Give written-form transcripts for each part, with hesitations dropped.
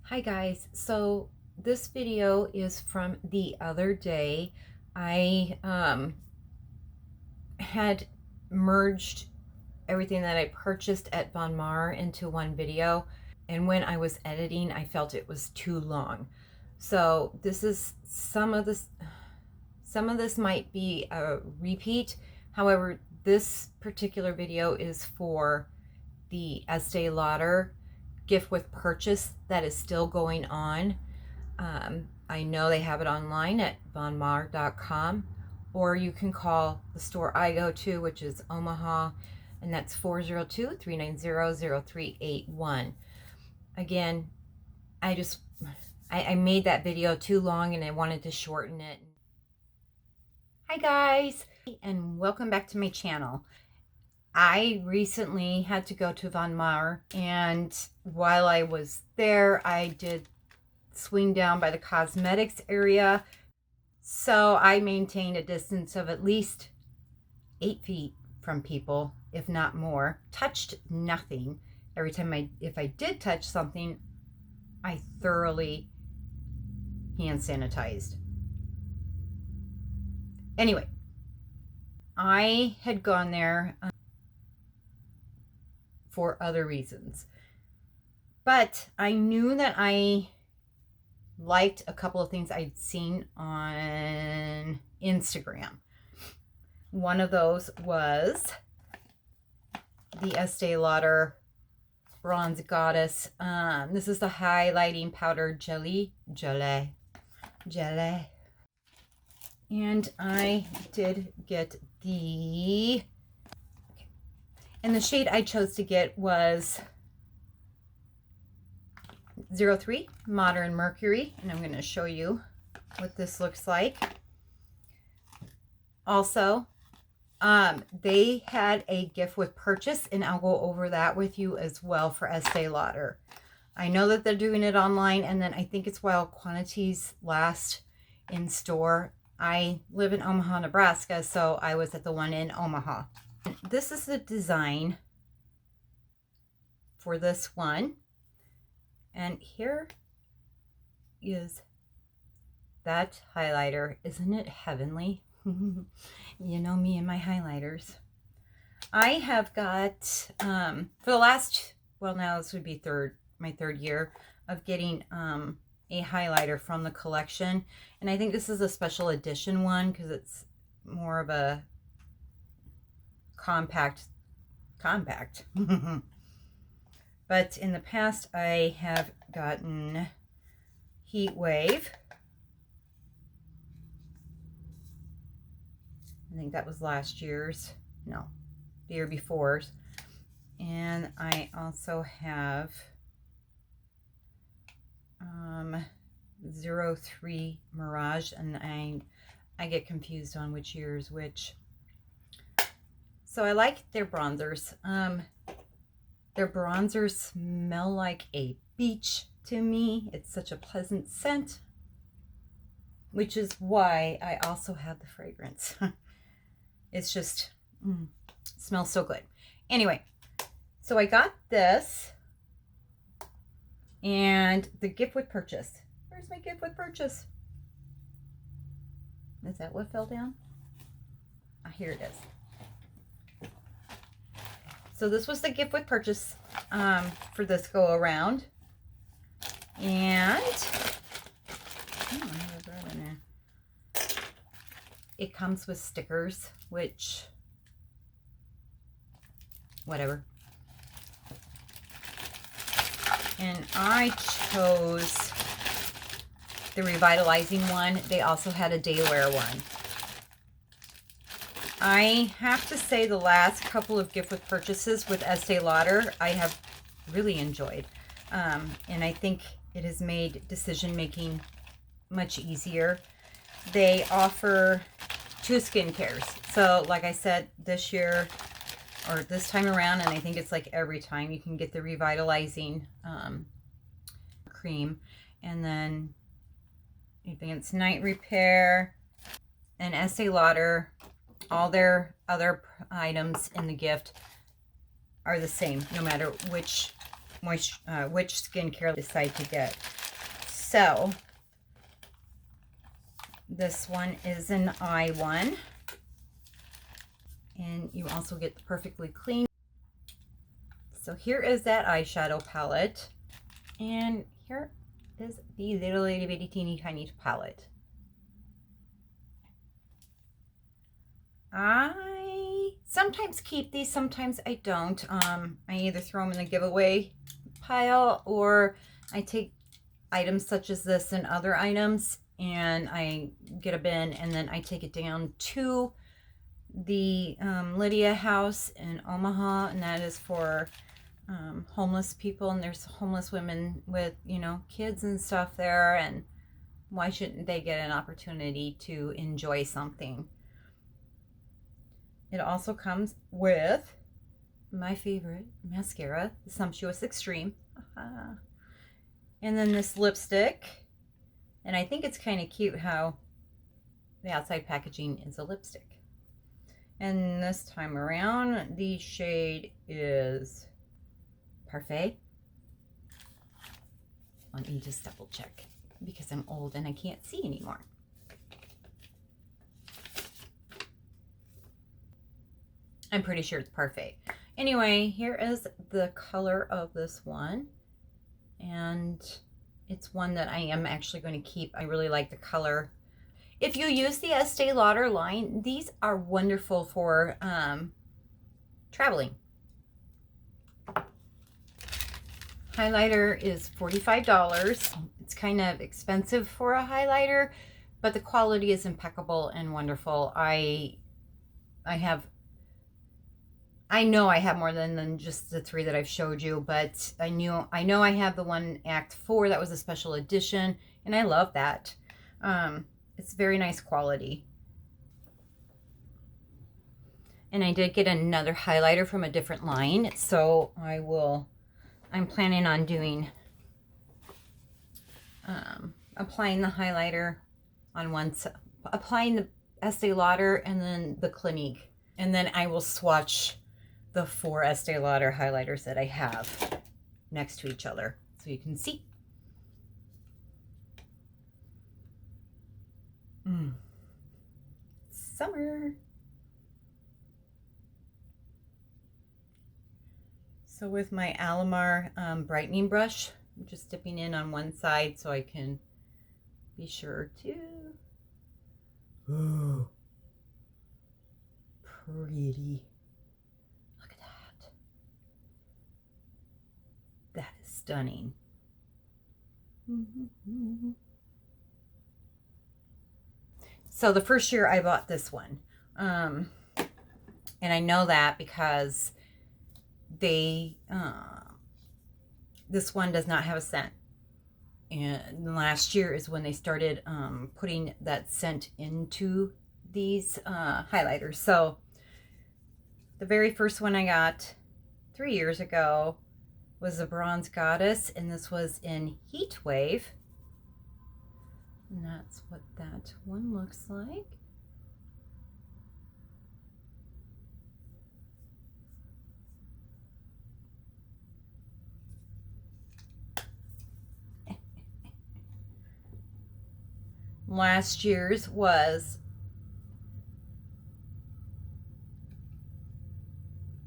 Hi guys, so this video is from the other day. I had merged everything that I purchased at Von Maur into one video, and when I was editing I felt it was too long. So this is some of this might be a repeat. However, this particular video is for the Estee Lauder gift with purchase that is still going on. I know they have it online at vonmaur.com, or you can call the store I go to, which is Omaha, and that's 402-390-0381. Again, I made that video too long and I wanted to shorten it. Hi guys, and welcome back to my channel. I recently had to go to Von Maur, and while I was there, I did swing down by the cosmetics area. So I maintained a distance of at least 8 feet from people, if not more. Touched nothing. Every time if I did touch something, I thoroughly hand sanitized. Anyway, I had gone there for other reasons, but I knew that I liked a couple of things I'd seen on Instagram. One of those was the Estee Lauder Bronze Goddess. This is the highlighting powder jelly. And I did get and the shade I chose to get was 03 Modern Mercury, and I'm going to show you what this looks like. Also, they had a gift with purchase, and I'll go over that with you as well for Estee Lauder. I know that they're doing it online, and then I think it's while quantities last in store. I live in Omaha, Nebraska, so I was at the one in Omaha. This is the design for this one, and here is that highlighter. Isn't it heavenly? You know me and my highlighters. I have got for the last, well, now this would be my third year of getting a highlighter from the collection, and I think this is a special edition one because it's more of a compact. But in the past I have gotten Heatwave. I think that was last year's, no, the year before's. And I also have 03 Mirage, and I get confused on which year is which. So I like their bronzers. Their bronzers smell like a beach to me. It's such a pleasant scent, which is why I also have the fragrance. It's just, smells so good. Anyway, so I got this and the gift with purchase. Where's my gift with purchase? Is that what fell down? Ah, here it is. So this was the gift with purchase for this go around. And it comes with stickers, which, whatever. And I chose the revitalizing one. They also had a day wear one. I have to say the last couple of gift with purchases with Estee Lauder I have really enjoyed. And I think it has made decision making much easier. They offer 2 skincare. So like I said, this year or this time around, and I think it's like every time, you can get the revitalizing cream, and then Advanced Night Repair, and Estee Lauder. All their other items in the gift are the same, no matter which skincare you decide to get. So this one is an eye one. And you also get the perfectly clean. So here is that eyeshadow palette. And here is the little itty bitty teeny tiny palette. I sometimes keep these, sometimes I don't. I either throw them in the giveaway pile, or I take items such as this and other items and I get a bin, and then I take it down to the Lydia house in Omaha, and that is for homeless people, and there's homeless women with, you know, kids and stuff there, and why shouldn't they get an opportunity to enjoy something? It also comes with my favorite mascara, the Sumptuous Extreme. And then this lipstick. And I think it's kind of cute how the outside packaging is a lipstick. And this time around, the shade is Parfait. Let me just double check because I'm old and I can't see anymore. I'm pretty sure it's Parfait. Anyway, here is the color of this one. And it's one that I am actually going to keep. I really like the color. If you use the Estee Lauder line, these are wonderful for traveling. Highlighter is $45. It's kind of expensive for a highlighter, but the quality is impeccable and wonderful. I know I have more than just the 3 that I've showed you, but I know I have the one Act 4 that was a special edition, and I love that. It's very nice quality. And I did get another highlighter from a different line, so I'm planning on doing, applying the highlighter on one side, applying the Estee Lauder and then the Clinique. And then I will swatch the 4 Estee Lauder highlighters that I have next to each other so you can see. Summer. So with my Alamar brightening brush, I'm just dipping in on one side so I can be sure to. Oh, pretty. Look at that. That is stunning. So the first year I bought this one. And I know that because they this one does not have a scent, and last year is when they started putting that scent into these highlighters. So the very first one I got 3 years ago was a Bronze Goddess, and this was in Heatwave, and that's what that one looks like. Last year's was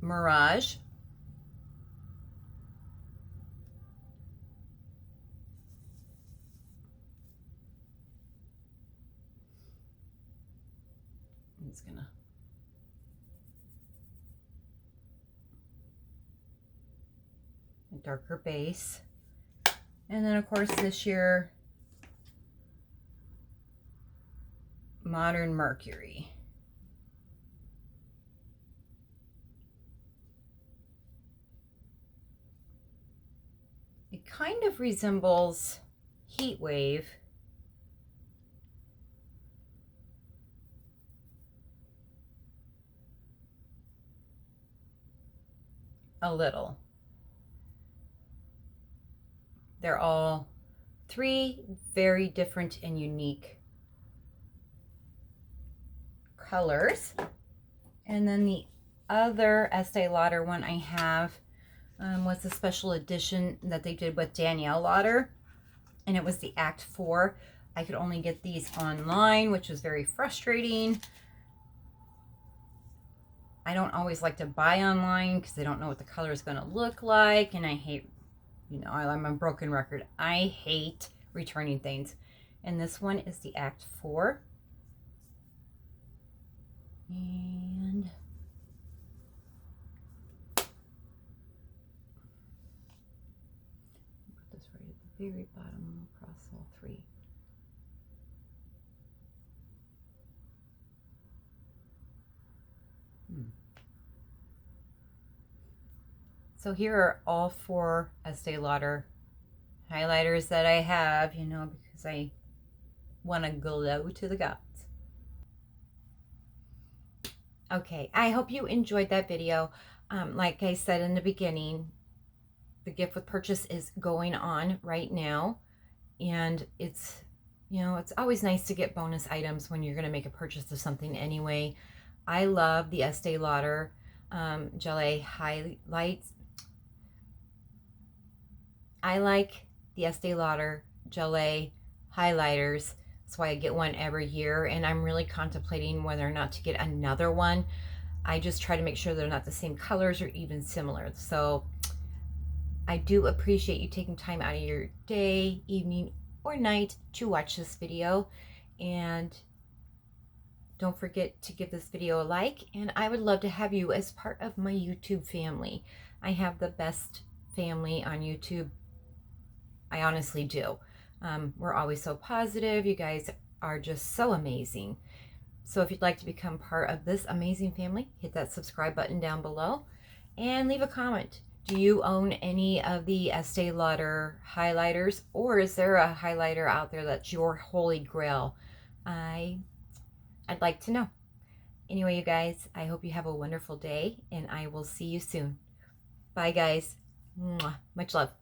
Mirage. I'm just gonna a darker base. And then of course this year, Modern Mercury. It kind of resembles Heatwave. A little. They're all 3 very different and unique colors. And then the other Estee Lauder one I have was a special edition that they did with Danielle Lauder, and it was the Act 4. I could only get these online, which was very frustrating. I don't always like to buy online because I don't know what the color is going to look like, and I hate, you know, I'm a broken record. I hate returning things. And this one is the Act 4. And put this right at the very bottom across all three. So here are all 4 Estee Lauder highlighters that I have, you know, because I want to glow to the gods. Okay, I hope you enjoyed that video. Like I said in the beginning, the gift with purchase is going on right now, and it's, you know, it's always nice to get bonus items when you're going to make a purchase of something anyway. I love the Estee Lauder Gelée highlights. I like the Estee Lauder Gelée highlighters. That's why I get one every year, and I'm really contemplating whether or not to get another one. I just try to make sure they're not the same colors or even similar. So I do appreciate you taking time out of your day, evening, or night to watch this video. And don't forget to give this video a like, and I would love to have you as part of my YouTube family. I have the best family on YouTube. I honestly do. We're always so positive. You guys are just so amazing. So if you'd like to become part of this amazing family, hit that subscribe button down below and leave a comment. Do you own any of the Estee Lauder highlighters, or is there a highlighter out there that's your holy grail? I'd like to know. Anyway, you guys, I hope you have a wonderful day, and I will see you soon. Bye, guys. Mwah. Much love.